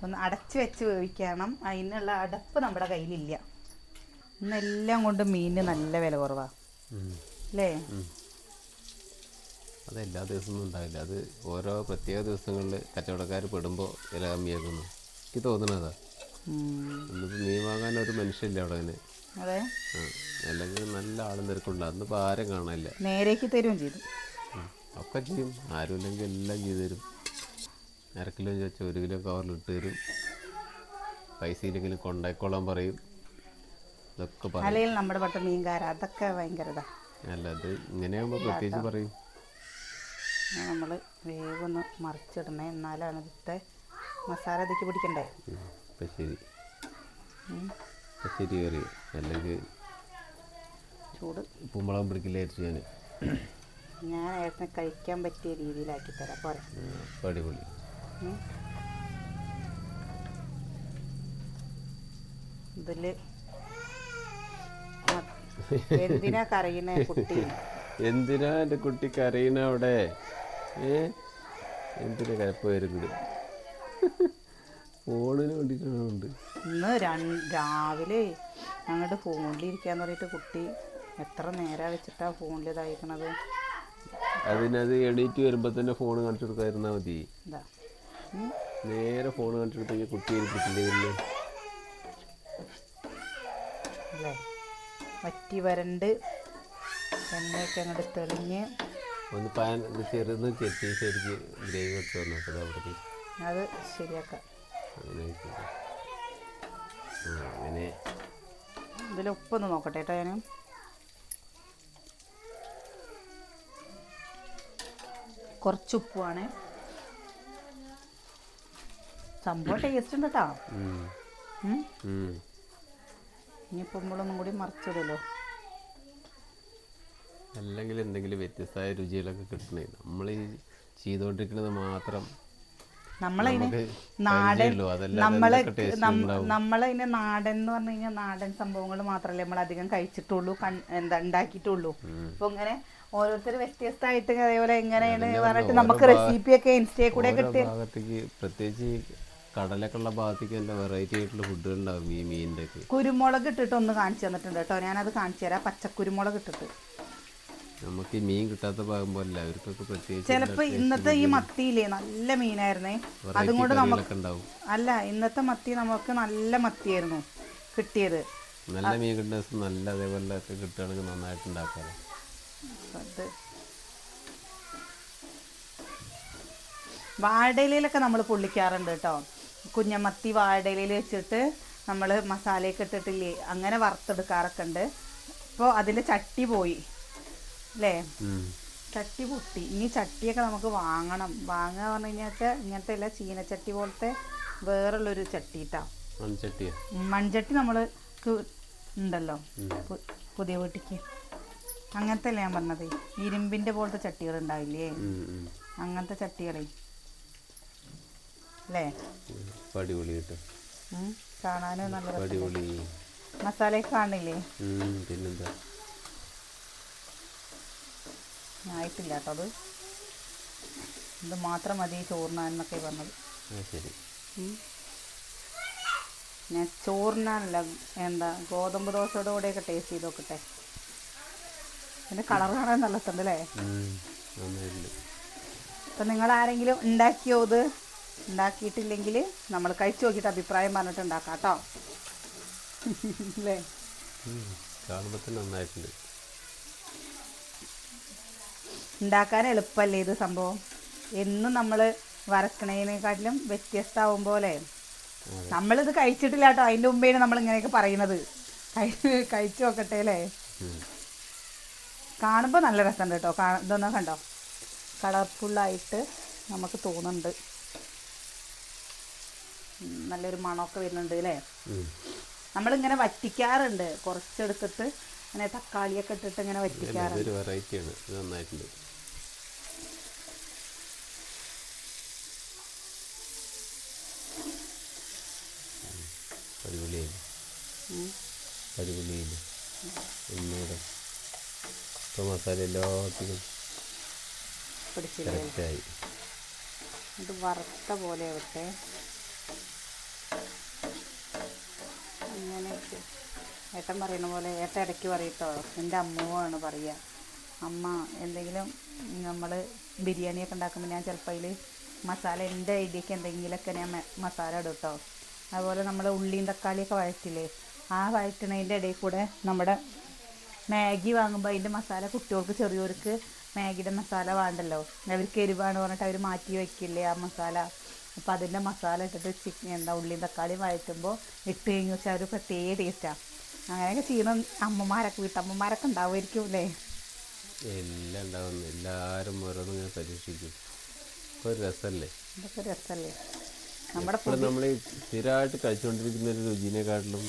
ഒന്ന് അടച്ച് വെച്ച് വേവിക്കണം. അതിനുള്ള അടപ്പ് നമ്മുടെ കയ്യിലില്ല. ഇന്നെല്ലാം കൊണ്ട് മീനിന് നല്ല വില കുറവാണ് അല്ലേ. അത് എല്ലാ ദിവസമൊന്നും ഉണ്ടാവില്ല. അത് ഓരോ പ്രത്യേക ദിവസങ്ങളിൽ കച്ചവടക്കാർ പെടുമ്പോൾ വില കമ്മിയാക്കുന്നു. എനിക്ക് തോന്നണതാ. ഇന്നിപ്പോൾ മീൻ വാങ്ങാൻ ഒരു മനുഷ്യല്ല അവിടെ. അങ്ങനെ അതെ, അല്ലെങ്കിൽ നല്ല ആളും തിരക്കുണ്ട്. അന്നിപ്പോൾ ആരും കാണാനില്ല. നേരേക്ക് തരുകയും ചെയ്തു. ഒക്കെ ചെയ്യും. ആരും ഇല്ലെങ്കിൽ എല്ലാം ചെയ്തു തരും. 1/2 കിലോ ചോദിച്ചാൽ 1 കിലോ കവറിലിട്ട് തരും. പൈസ ഇല്ലെങ്കിലും കൊണ്ടായിക്കോളാൻ പറയും. ഇതൊക്കെ പറയും. അല്ലെങ്കിൽ നമ്മുടെ പട്ട മീൻകാര അതൊക്കെ ഭയങ്കര അല്ല, അത് ഇങ്ങനെയാകുമ്പോൾ പ്രത്യേകിച്ച് പറയും. നമ്മൾ വേഗമൊന്ന് മറിച്ചിടണേ. എന്നാലാണ് ഇതിൻ്റെ മസാല ഇതിക്ക് പിടിക്കണ്ടേ. അപ്പം ശരി. പച്ചരി കറി അല്ലെങ്കിൽ ചൂട് ഉപ്പുമുളകും പിടിക്കില്ലായിരിച്ചു ഞാൻ ഏട്ടനെ കഴിക്കാൻ പറ്റിയ രീതിയിലാക്കി തരാം പോരെ. അടിപൊളി. ഇതില് എന്തിനാ കരയുന്ന കുട്ടി? എന്തിനാ എൻ്റെ കുട്ടി കരയുന്ന അവിടെ? എന്തിനാ കരപ്പോയിരുന്നത്? ഫോണിന് വേണ്ടിയിട്ടുണ്ട്. ഇന്ന് രാവിലെ അങ്ങോട്ട് ഫോണിലിരിക്കാന്ന് പറഞ്ഞിട്ട് കുട്ടി എത്ര നേരം വെച്ചിട്ടാ ഫോണിൽ ഇതായിക്കണത്. അതിനത് എണീറ്റ് വരുമ്പോൾ തന്നെ ഫോൺ കാണിച്ചു കൊടുക്കാതിരുന്നാൽ മതി. ഇതാ നേരെ ഫോൺ കാണിച്ചു കൊടുത്തെങ്കിൽ കുട്ടി ഏൽപ്പിച്ചില്ലേ അല്ലേ? വറ്റി വരണ്ട് എണ്ണയൊക്കെ അങ്ങോട്ട് തെളിഞ്ഞ് ഒന്ന് പാൻ ചെറുത് ചെത്തി ശരിക്ക് ഗ്രേവി വെച്ച് വന്നോട്ടത് അവിടെ അത് ശരിയാക്കാം. അങ്ങനെ ഇതിൽ ഉപ്പൊന്ന് നോക്കട്ടെ കേട്ടോ. ഞാൻ കുറച്ച് ഉപ്പുമാണ്. സംഭവം ടേസ്റ്റ് ഉണ്ട് കേട്ടോ. ഇനിയിപ്പോൾ നമ്മളൊന്നും കൂടി മറിച്ചിടുമല്ലോ. അല്ലെങ്കിൽ എന്തെങ്കിലും വ്യത്യസ്തമായ രുചികളൊക്കെ കിട്ടണേ. നമ്മൾ ഈ ചെയ്തുകൊണ്ടിരിക്കുന്നത് മാത്രം നമ്മളതിന് നാടൻ നമ്മളതിന് നാടൻ എന്ന് പറഞ്ഞു കഴിഞ്ഞാൽ നാടൻ സംഭവങ്ങൾ മാത്രമല്ലേ നമ്മൾ അധികം കഴിച്ചിട്ടുള്ളൂ, എന്താ ഉണ്ടാക്കിയിട്ടുള്ളൂ. അപ്പൊ ഇങ്ങനെ ഓരോരുത്തർ വ്യത്യസ്തമായിട്ട് അതേപോലെ എങ്ങനെയാണ് പറഞ്ഞിട്ട് നമുക്ക് റെസിപ്പിയൊക്കെ ഇൻസ്റ്റയിൽ കൂടെ കിട്ടി. ഭാഗത്തേക്ക് പ്രത്യേകിച്ച് കടലൊക്കെ ഉള്ള ഭാഗത്തേക്ക് നല്ല വെറൈറ്റി ആയിട്ടുള്ള ഫുഡുകൾ ഉണ്ടാവും. ഈ മീനിൻ്റെ ഒക്കെ കുരുമുളക് ഇട്ടിട്ട് ഒന്ന് കാണിച്ചു തന്നിട്ടുണ്ട് കേട്ടോ. ഞാനത് കാണിച്ചു തരാം. പച്ചക്കുരുമുളക് ഇട്ടിട്ട് നമുക്ക് ഈ മീൻ കിട്ടാത്ത ഭാഗം പോലെ അവർക്കൊക്കെ പ്രത്യേകിച്ച് ചിലപ്പോ ഇന്നത്തെ ഈ മത്തിയില്ലേ നല്ല മീനായിരുന്നേ. അതും കൊണ്ട് നമുക്ക് അല്ല, ഇന്നത്തെ മത്തി നമുക്ക് നല്ല മത്തിയായിരുന്നു കിട്ടിയത്. നല്ല മീൻ കിട്ടുന്ന ദിവസം നല്ല അതേപോലെ ഒക്കെ കിട്ടുകയാണെങ്കിൽ നന്നായിട്ട് ഉണ്ടാക്കാം. വാഴയിലൊക്കെ നമ്മൾ പൊള്ളിക്കാറുണ്ട് കേട്ടോ. കുഞ്ഞമത്തി വാഴയിലയിൽ വെച്ചിട്ട് നമ്മൾ മസാലയൊക്കെ ഇട്ടിട്ടില്ലേ അങ്ങനെ വറുത്തെടുക്കാറൊക്കെ ഉണ്ട്. അപ്പോൾ അതിൽ ചട്ടി പോയി അല്ലേ? ചട്ടി പൊട്ടി. ഇനി ചട്ടിയൊക്കെ നമുക്ക് വാങ്ങണം. വാങ്ങുക പറഞ്ഞു കഴിഞ്ഞാൽ ഇങ്ങനത്തെ അല്ല, ചീനച്ചട്ടി പോലത്തെ വേറുള്ളൊരു ചട്ടി ഇട്ടാ. മൺചട്ടി നമ്മൾ ഉണ്ടല്ലോ പുതിയ വീട്ടിക്ക്, അങ്ങനത്തെ അല്ലേ ഞാൻ പറഞ്ഞത്. ഇരുമ്പിൻ്റെ പോലത്തെ ചട്ടികൾ ഉണ്ടാവില്ലേ, അങ്ങനത്തെ ചട്ടികളെ അല്ലേ? കാണാനും നല്ല മസാലയൊക്കെ കാണില്ലേ? പിന്നെന്താ ആയിട്ടില്ല കേട്ടോ. അത് ഇത് മാത്രം മതി ചോറിനാന്നൊക്കെ പറഞ്ഞത്. ഞാൻ ചോറിനാനല്ല, എന്താ ഗോതമ്പ് ദോശയുടെ കൂടെയൊക്കെ ടേസ്റ്റ് ചെയ്ത് നോക്കട്ടെ. അതിൻ്റെ കളർ കാണാൻ നല്ല രസമുണ്ടല്ലേ? അപ്പം നിങ്ങൾ ആരെങ്കിലും ഉണ്ടാക്കിയോ? ഇത് ഉണ്ടാക്കിയിട്ടില്ലെങ്കിൽ നമ്മൾ കഴിച്ചു നോക്കിയിട്ട് അഭിപ്രായം പറഞ്ഞിട്ട് ഉണ്ടാക്കാം കേട്ടോ. അല്ലേ? നന്നായിട്ടുണ്ട്. ഉണ്ടാക്കാൻ എളുപ്പമല്ലേ ഇത് സംഭവം? എന്നും നമ്മൾ വരക്കണേനെക്കാട്ടിലും വ്യത്യസ്തമാവുമ്പോലെ. നമ്മളിത് കഴിച്ചിട്ടില്ല കേട്ടോ. അതിൻ്റെ മുമ്പേണ് നമ്മൾ ഇങ്ങനെയൊക്കെ പറയുന്നത്. കഴിച്ചു നോക്കട്ടെ അല്ലേ? കാണുമ്പോൾ നല്ല രസമുണ്ട് കേട്ടോ. ഇതൊന്നും കണ്ടോ, കളർഫുള്ളായിട്ട് നമുക്ക് തോന്നുന്നുണ്ട്. നല്ലൊരു മണമൊക്കെ വരുന്നുണ്ട് അല്ലേ? നമ്മളിങ്ങനെ വറ്റിക്കാറുണ്ട്, കുറച്ചെടുത്തിട്ട് ഇങ്ങനെ തക്കാളിയൊക്കെ ഇട്ടിട്ട് ഇങ്ങനെ വറ്റിക്കാറുണ്ട്. നന്നായിട്ടുണ്ട്. മസാല എല്ലാത്തിനും പിടിച്ചിട്ടായി ഇത് വറുത്ത പോലെ ആവട്ടെ. അങ്ങനെ ഏട്ടൻ പറയുന്ന പോലെ ഏട്ടൻ ഇടയ്ക്ക് പറയട്ടോ, എൻ്റെ അമ്മുവാണ് പറയുക. അമ്മ എന്തെങ്കിലും നമ്മൾ ബിരിയാണിയൊക്കെ ഉണ്ടാക്കുമ്പോൾ ഞാൻ ചിലപ്പോൾ അതിൽ മസാല എൻ്റെ ഐഡിയക്ക് എന്തെങ്കിലുമൊക്കെ ഞാൻ മസാല ഇടും കേട്ടോ. അതുപോലെ നമ്മൾ ഉള്ളിയും തക്കാളിയൊക്കെ വഴറ്റില്ലേ, ആ വഴറ്റണതിൻ്റെ ഇടയിൽ കൂടെ നമ്മുടെ മാഗി വാങ്ങുമ്പോൾ അതിൻ്റെ മസാല കുട്ടികൾക്ക് ചെറിയവർക്ക് മാഗിയുടെ മസാല വേണ്ടല്ലോ, അവർക്ക് എരിവാണ് പറഞ്ഞിട്ട് അവർ മാറ്റി വയ്ക്കില്ലേ ആ മസാല. അപ്പോൾ അതിൻ്റെ മസാല ഇട്ടിട്ട് ഉള്ളിയും തക്കാളിയും വഴറ്റുമ്പോൾ ഇട്ട് കഴിഞ്ഞ് വെച്ചാൽ ഒരു പ്രത്യേക ടേസ്റ്റാണ്. അങ്ങനെയൊക്കെ ചെയ്യുന്ന അമ്മമാരൊക്കെ വീട്ടമ്മമാരൊക്കെ ഉണ്ടാവുമായിരിക്കും അല്ലേ? എല്ലാം ഉണ്ടാവുന്നു. എല്ലാവരും ഓരോന്നിങ്ങനെ പരീക്ഷിക്കും. ഒരു രസമല്ലേ? ഇതൊക്കെ രസമല്ലേ? നമ്മുടെ ഇപ്പോൾ നമ്മൾ ഈ സ്ഥിരമായിട്ട് കഴിച്ചുകൊണ്ടിരിക്കുന്ന ഒരു രുചിനെക്കാട്ടിലും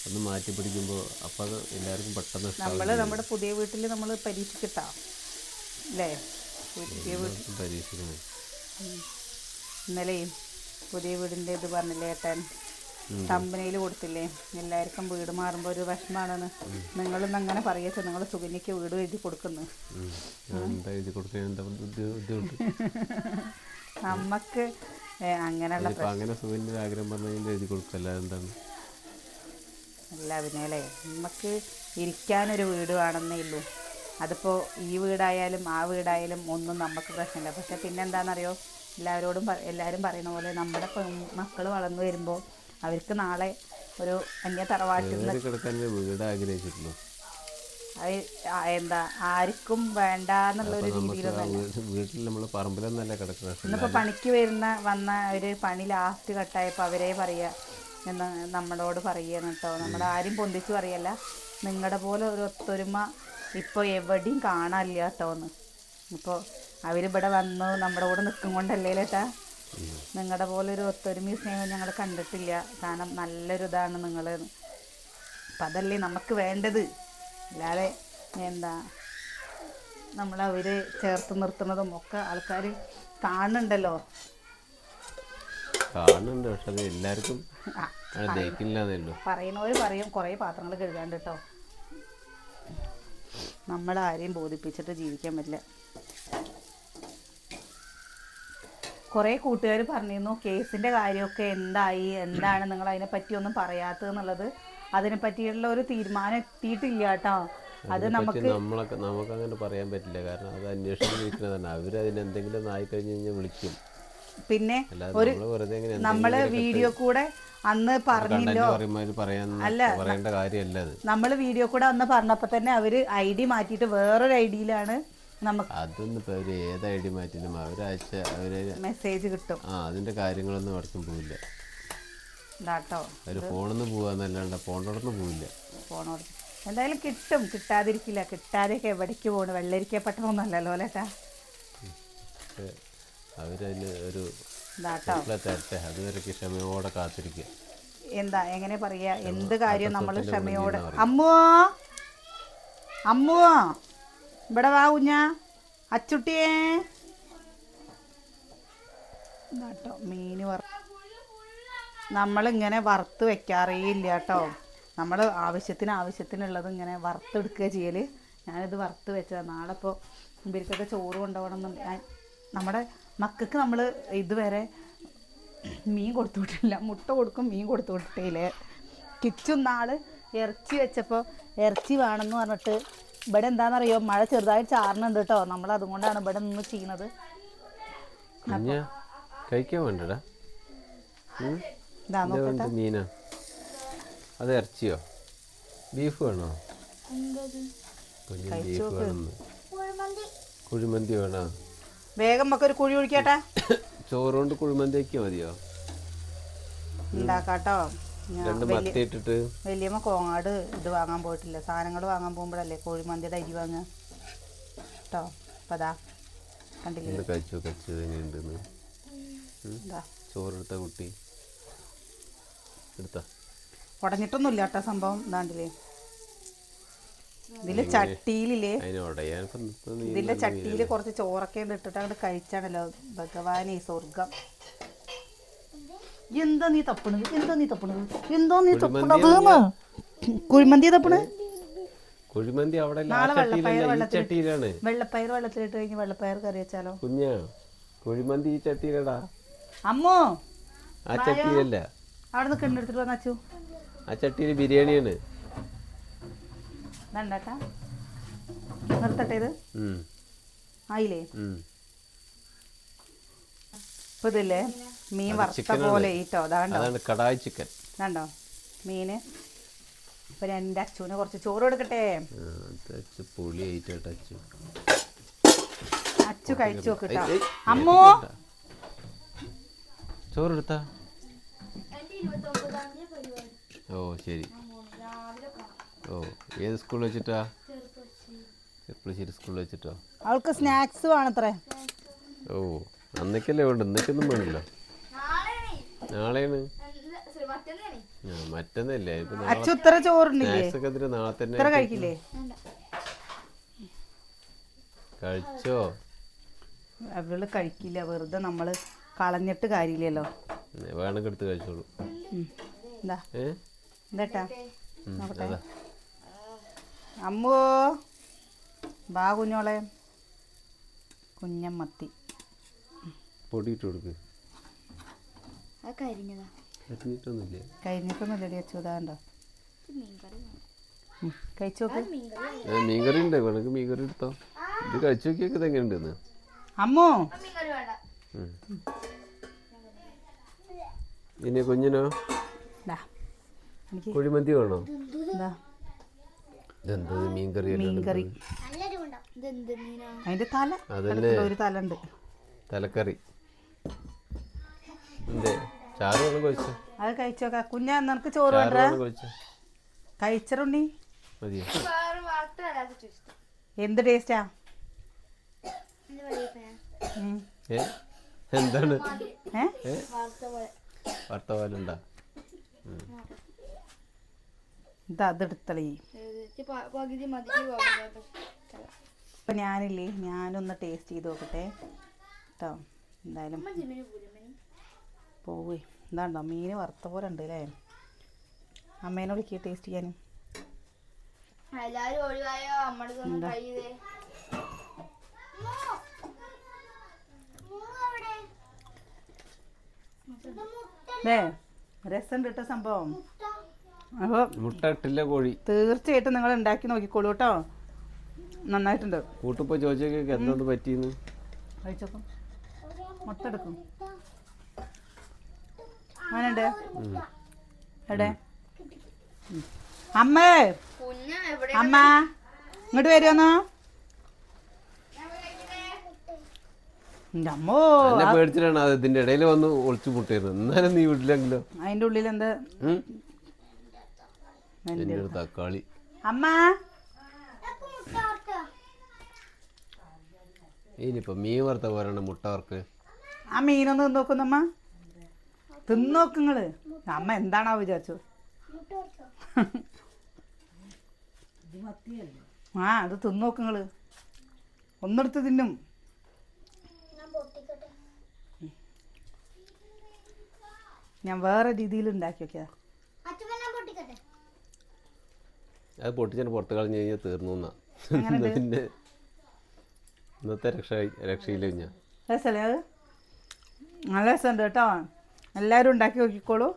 ഒന്ന് മാറ്റി പിടിക്കുമ്പോൾ അപ്പോൾ അത് എല്ലാവർക്കും പെട്ടെന്ന് ഇഷ്ടമാവും. നമ്മുടെ പുതിയ വീട്ടിൽ നമ്മൾ പരീക്ഷിക്കട്ടാ അല്ലേ? പുതിയ വീട്ടിൽ പരീക്ഷിക്കണം. ഇന്നലെയും പുതിയ വീടിൻ്റെ ഇത് പറഞ്ഞില്ലേ ഏട്ടൻ, കമ്പനിയിൽ കൊടുത്തില്ലേ എല്ലാവർക്കും വീട് മാറുമ്പോൾ ഒരു വിഷമാണെന്ന്. നിങ്ങളിന്ന് അങ്ങനെ പറയച്ച, നിങ്ങൾ സുകന്യക്ക് വീട് എഴുതി കൊടുക്കുന്നു. നമ്മക്ക് അങ്ങനെയുള്ള അങ്ങനെ സുകന്യ ആഗ്രഹം പറഞ്ഞാൽ എഴുതി കൊടുക്കല്ല. എന്താണ് അല്ല പിന്നെയല്ലേ, നമുക്ക് ഇരിക്കാനൊരു വീട് വേണമെന്നേ ഉള്ളൂ. അതിപ്പോൾ ഈ വീടായാലും ആ വീടായാലും ഒന്നും നമുക്ക് പ്രശ്നമില്ല. പക്ഷെ പിന്നെന്താണെന്നറിയോ, എല്ലാവരും പറയുന്ന പോലെ നമ്മുടെ മക്കൾ വളർന്നു വരുമ്പോൾ അവർക്ക് നാളെ ഒരു അന്യ തറവാട്ടിൽ വീട് ആഗ്രഹിച്ചിട്ടുള്ളൂ. അത് എന്താ ആർക്കും വേണ്ടാന്നുള്ളൊരു വീട്ടിൽ നമ്മൾ പറമ്പിലൊന്നല്ല കിടക്കുന്നത്. ഇന്നിപ്പോൾ പണിക്ക് വന്ന ഒരു പണി ലാസ്റ്റ് കട്ടായപ്പോൾ അവരെ പറയുക എന്ന് നമ്മളോട് പറയുകയാണ് കേട്ടോ. നമ്മുടെ ആരും പൊന്തിച്ച് പറയല്ല, നിങ്ങളുടെ പോലെ ഒരു ഒത്തൊരുമ ഇപ്പോൾ എവിടെയും കാണാനില്ല കേട്ടോ എന്ന്. ഇപ്പോൾ അവരിവിടെ വന്നു നമ്മുടെ കൂടെ നിൽക്കും കൊണ്ടല്ലേ ചേട്ടാ, നിങ്ങളുടെ പോലെ ഒരു ഒത്തൊരുമയും സ്നേഹം ഞങ്ങൾ കണ്ടിട്ടില്ല. കാരണം നല്ലൊരു ഇതാണ് നിങ്ങൾ. അപ്പം അതല്ലേ നമുക്ക് വേണ്ടത്. അല്ലാതെ എന്താ അവർ ചേർത്ത് നിർത്തുന്നതും ഒക്കെ ആൾക്കാർ കാണുന്നുണ്ടല്ലോ. കാണുന്നുണ്ട്, പക്ഷെ അത് എല്ലാവർക്കും പറയുന്നവർ പറയും കുറേ പാത്രങ്ങൾ കഴുകാണ്ട് കേട്ടോ. നമ്മളാരെയും ബോധിപ്പിച്ചിട്ട് ജീവിക്കാൻ പറ്റില്ല. കുറേ കൂട്ടുകാർ പറഞ്ഞിരുന്നു കേസിൻ്റെ കാര്യമൊക്കെ എന്തായി, എന്താണ് നിങ്ങൾ അതിനെപ്പറ്റി ഒന്നും പറയാത്തതെന്നുള്ളത്. അതിനെപ്പറ്റിയുള്ള ഒരു തീരുമാനം എത്തിയിട്ടില്ല കേട്ടോ. അത് നമുക്ക് അങ്ങനെ പറയാൻ പറ്റില്ല. കാരണം അത് അന്വേഷിച്ചിരിക്കുന്നതാണ്. അവരതിനെന്തെങ്കിലും ആയി കഴിഞ്ഞ് കഴിഞ്ഞാൽ വിളിക്കും. പിന്നെ ഒരു നമ്മള് വീഡിയോ കൂടെ അന്ന് പറഞ്ഞല്ലോ, അല്ല നമ്മൾ വീഡിയോ കൂടെ അന്ന് പറഞ്ഞപ്പോൾ തന്നെ അവര് ID മാറ്റിയിട്ട് വേറൊരു IDയിലാണ് നമുക്ക്. അതൊന്നും ഇപ്പൊ അവര് ഏത് ID മാറ്റിലും അവരയച്ച മെസ്സേജ് കിട്ടും. അതിന്റെ കാര്യങ്ങളൊന്നും അവർക്കും പോവില്ല കേട്ടോ. അവര് ഫോണിന്ന് പോവാന്നല്ലാണ്ട് ഫോണോടൊന്നും പോവില്ല. ഫോണോട് എന്തായാലും കിട്ടും, കിട്ടാതിരിക്കില്ല. കിട്ടാതെയൊക്കെ എവിടേക്ക് പോകണം, വെള്ളരിക്കപ്പെട്ടതൊന്നല്ലല്ലോ അല്ലേട്ടാ. അവരതിന് ഒരു തരട്ടെ, അതുവരെ ക്ഷമയോടെ കാത്തിരിക്കുക. എന്താ എങ്ങനെ പറയാ, എന്ത് കാര്യം നമ്മൾ ക്ഷമയോടെ. അമ്മുവോ അമ്മുവോ ഇവിടെ വാ കുഞ്ഞാ, അച്ചുട്ടിയേ കേട്ടോ. മീൻ നമ്മളിങ്ങനെ വറുത്ത് വെക്കാറേ ഇല്ല കേട്ടോ. നമ്മൾ ആവശ്യത്തിനുള്ളത് ഇങ്ങനെ വറുത്തെടുക്കുക ചെയ്യൽ. ഞാനിത് വറുത്ത് വെച്ചതാണ്. നാളെ ഇപ്പോൾ ഇവർക്കൊക്കെ ചോറ് കൊണ്ടുപോകണം എന്ന്. നമ്മുടെ മക്കൾക്ക് നമ്മൾ ഇതുവരെ മീൻ കൊടുത്തു വിട്ടില്ല. മുട്ട കൊടുക്കും, മീൻ കൊടുത്തു വിട്ടിട്ടില്ലേ. കിച്ചും നാള് ഇറച്ചി വെച്ചപ്പോൾ ഇറച്ചി വേണമെന്ന് പറഞ്ഞിട്ട് ഇവിടെ എന്താണെന്നറിയോ, മഴ ചെറുതായിട്ട് ചാറുന്നുണ്ട് കേട്ടോ. നമ്മൾ അതുകൊണ്ടാണ് ഇവിടെ നിന്ന് ചെയ്യുന്നത്. കഴിക്കാൻ വേണ്ടടാ മീനാ, അത് ഇറച്ചിയോ ബീഫ് വേണോ? കുഴിമന്തി വേണോ? വേഗം നമുക്ക് ഒരു കുഴി ഒഴിക്കട്ടെ. ചോറ് കൊണ്ട് കുഴിമന്തി ആക്കിയാ മതിയോ? ഉണ്ടാക്കാട്ടോ. വലിയമ്മ കോങ്ങാട് ഇത് വാങ്ങാൻ പോയിട്ടില്ല. സാധനങ്ങൾ വാങ്ങാൻ പോകുമ്പോഴല്ലേ കുഴിമന്തിയുടെ അരി വാങ്ങുക കേട്ടോ. അപ്പം അതാ കണ്ടില്ലേ, ചോറെടുത്ത കുട്ടി എടുത്ത ഉടഞ്ഞിട്ടൊന്നുമില്ല കേട്ടോ സംഭവം. ഇതാണ്ടില്ലേ ഇതില് ചട്ടിയിലില്ലേ, ഇതിന്റെ ചട്ടിയിൽ കുറച്ച് ചോറൊക്കെ ഇട്ടിട്ട് അങ്ങോട്ട് കഴിച്ചാണല്ലോ ഭഗവാനെ സ്വർഗം. എന്താ നീ തപ്പണത്? കുഴിമന്തി തപ്പണ്. നാളെ വെള്ളപ്പയർ വെള്ളത്തിലിട്ട് കഴിഞ്ഞ് വെള്ളപ്പയർ കറി വെച്ചാലോ കുഞ്ഞാ? കുഴിമന്തി ഈ ചട്ടിയിലടാ അമ്മോ. ആ ചട്ടിയിലല്ല, അവിടെ നിന്ന് കിണ്ണെടുത്തിട്ട് വന്ന അച്ചു. ആ ചട്ടിയില് ബിരിയാണിയാണ്. വേണ്ടാട്ടാ നിർത്തട്ടെ. ഇത് ആയില്ലേ? ഇപ്പൊ ഇതില്ലേ മീൻ വറുത്ത പോലെ ഈട്ടോ. അതാണ് കടായി ചിക്കൻ. ഇതാണ്ടോ മീന്. ഇപ്പൊ ഞാൻ എൻ്റെ അച്ചുവിന് കുറച്ച് ചോറ് കൊടുക്കട്ടെ. അച്ചു കഴിച്ചു നോക്കിട്ടോ. അമ്മോ ചോറെടുത്താ? ഓ ശരി. ഓ ഏത് സ്കൂളിൽ വെച്ചിട്ടാ? ചെറുപ്പശ്ശേരി സ്കൂളിൽ വെച്ചിട്ടോ? അവൾക്ക് സ്നാക്സ് വേണത്രേ. ഓ അന്നേക്കല്ലേ വേണ്ട, ഇന്നേക്കൊന്നും വേണില്ല. നാളെയാണ് മറ്റന്നല്ലേ ഇപ്പൊ അച്ചു ഇത്ര ചോറുണ്ടില്ലേ സ്നാക്സൊക്കെ എന്തിനാ നാളെ തന്നെ ഇത്ര കഴിക്കില്ലേ കഴിച്ചോ? അവള് കഴിക്കില്ല, വെറുതെ നമ്മള് കളഞ്ഞിട്ട് കാര്യമില്ലല്ലോ. വേണമെങ്കിൽ എടുത്ത് കഴിച്ചോളൂ. എന്താ എന്താട്ടാ നോക്കട്ടെ. അതാ അമ്മോ ബാ കുഞ്ഞോളെ, കുഞ്ഞമ്മത്തി പൊടിയിട്ട് കൊടുക്ക്. കഴിഞ്ഞിട്ടൊന്നുമില്ലടി അച്ചുതാണ്ടോ. കഴിച്ചു നോക്ക്. മീൻകറി ഉണ്ട്, വേണമെങ്കിൽ മീൻകറി എടുത്തോ. ഇത് കഴിച്ചു നോക്കിയൊക്കെ എങ്ങനെയുണ്ടെന്ന്. അമ്മോ ഇനി കുഞ്ഞിനോ കുഴിമന്തി വേണോ? ഇതെന്താ മീൻകറി? മീൻകറി അതിന്റെ തല, അതന്നെ ഒരു തല ഉണ്ട്. തലക്കറി എന്തേ ചാറ് വേണം കഴിച്ചോ? അത് കഴിച്ചോക്ക കുഞ്ഞാ, നിനക്ക് ചോറ് വേണ്ട? കഴിച്ചറുണ്ണി മതിയോ? എന്ത് ടേസ്റ്റാ? എന്താണ് വറുത്ത പോലുണ്ടാ? ഇതാ അതെടുത്തളി. ഇപ്പം ഞാനില്ലേ, ഞാനൊന്ന് ടേസ്റ്റ് ചെയ്ത് നോക്കട്ടെ കേട്ടോ. എന്തായാലും പോവേ. എന്താണ്ടോ മീൻ വറുത്ത പോലെ ഉണ്ട് അല്ലേ? അമ്മേനെ വിളിക്കുക ടേസ്റ്റ് ചെയ്യാനും. രസം കിട്ട സംഭവം. അപ്പോൾ മുട്ട ഇട്ടില്ല കോഴി. തീർച്ചയായിട്ടും നിങ്ങൾ ഉണ്ടാക്കി നോക്കിക്കോളൂ കേട്ടോ, നന്നായിട്ടുണ്ട്. കൂട്ടിപ്പോ ചോദിച്ചോക്കെ എന്തോന്ന് പറ്റിയെന്ന്. കഴിച്ചോക്കും, മുട്ട എടുക്കും. അങ്ങനെയുണ്ട് എവിടെ അമ്മേ? അമ്മ ഇങ്ങോട്ട് വരുമെന്നോ? അമ്മോ എന്നെ പേടിച്ചിട്ടാണ് അത് ഇതിന്റെ ഇടയിൽ വന്ന് ഒളിച്ചു മുട്ടിയിരുന്നത്. എന്നാലും നീ വീട്ടിലെങ്കിലോ? അതിന്റെ ഉള്ളിൽ എന്താ? എന്റെ ഒരു തക്കാളി. അമ്മ ഇനിയിപ്പോ മീൻ വറുത്ത പോരാണ് മുട്ട വർക്ക്. ആ മീനൊന്ന് തിന്നോക്കുന്നമ്മ, തിന്നോക്കുങ്ങള്. അമ്മ എന്താണാ വിചാരിച്ചു? ആ അത് തിന്നോക്കുങ്ങള്, ഒന്നെടുത്ത് തിന്നും. ഞാൻ വേറെ രീതിയിൽ ഉണ്ടാക്കി നോക്കിയതാ. അത് പൊട്ടിച്ചാൽ പുറത്ത് കളഞ്ഞു കഴിഞ്ഞാൽ തീർന്നു എന്നാ. പിന്നെ ഇന്നത്തെ രക്ഷയില്ല ഞാൻ. രസമല്ലേ അത്? നല്ല രസമുണ്ട് കേട്ടോ. എല്ലാവരും ഉണ്ടാക്കി നോക്കിക്കോളൂ.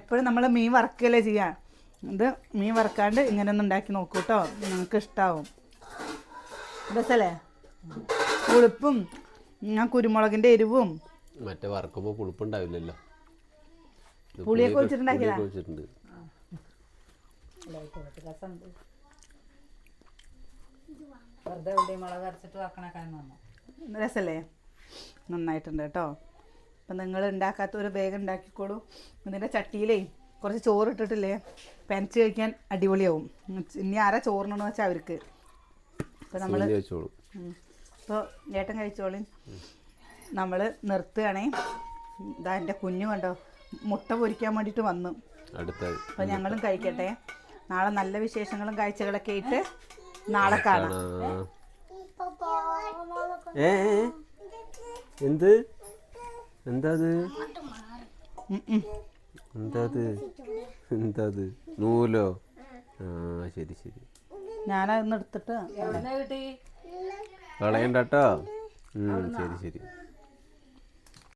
എപ്പോഴും നമ്മൾ മീൻ വറക്കുകയല്ലേ ചെയ്യാം. ഇത് മീൻ വറക്കാണ്ട് ഇങ്ങനെ ഒന്ന് ഉണ്ടാക്കി നോക്കൂ കേട്ടോ, നിങ്ങൾക്ക് ഇഷ്ടമാവും. രസമല്ലേ? പുളിപ്പും ഞാൻ കുരുമുളകിൻ്റെ എരിവും. മറ്റേ വറക്കുമ്പോൾ പുളിപ്പുണ്ടാവില്ലല്ലോ. പുളിയൊക്കെ വെച്ചിട്ടുണ്ടാക്കിയതാ. രസമല്ലേ? നന്നായിട്ടുണ്ട് കേട്ടോ. അപ്പം നിങ്ങൾ ഉണ്ടാക്കാത്തവർ വേഗം ഉണ്ടാക്കിക്കോളൂ. ഇതിൻ്റെ ചട്ടിയിലേ കുറച്ച് ചോറ് ഇട്ടിട്ടില്ലേ, പെനച്ച് കഴിക്കാൻ അടിപൊളിയാവും. ഇനി ആരാ ചോറിനെന്ന് വെച്ചാൽ അവർക്ക്. അപ്പോൾ നമ്മൾ ഇപ്പോൾ ഏട്ടൻ കഴിച്ചോളി. നമ്മൾ നിർത്തുകയാണേ. ഇതാ എൻ്റെ കുഞ്ഞു കണ്ടോ മുട്ട പൊരിക്കാൻ വേണ്ടിയിട്ട് വന്നു. അപ്പോൾ ഞങ്ങളും കഴിക്കട്ടെ. നാളെ നല്ല വിശേഷങ്ങളും കാഴ്ചകളൊക്കെ ആയിട്ട് നാളെ കാണാം. എന്ത് എന്താത് എന്താത് എന്താത് നൂലോ? ആ ശരി ശരി, ഞാനതൊന്ന് എടുത്തിട്ട് കളയണ്ട കേട്ടോ. ശരി ശരി.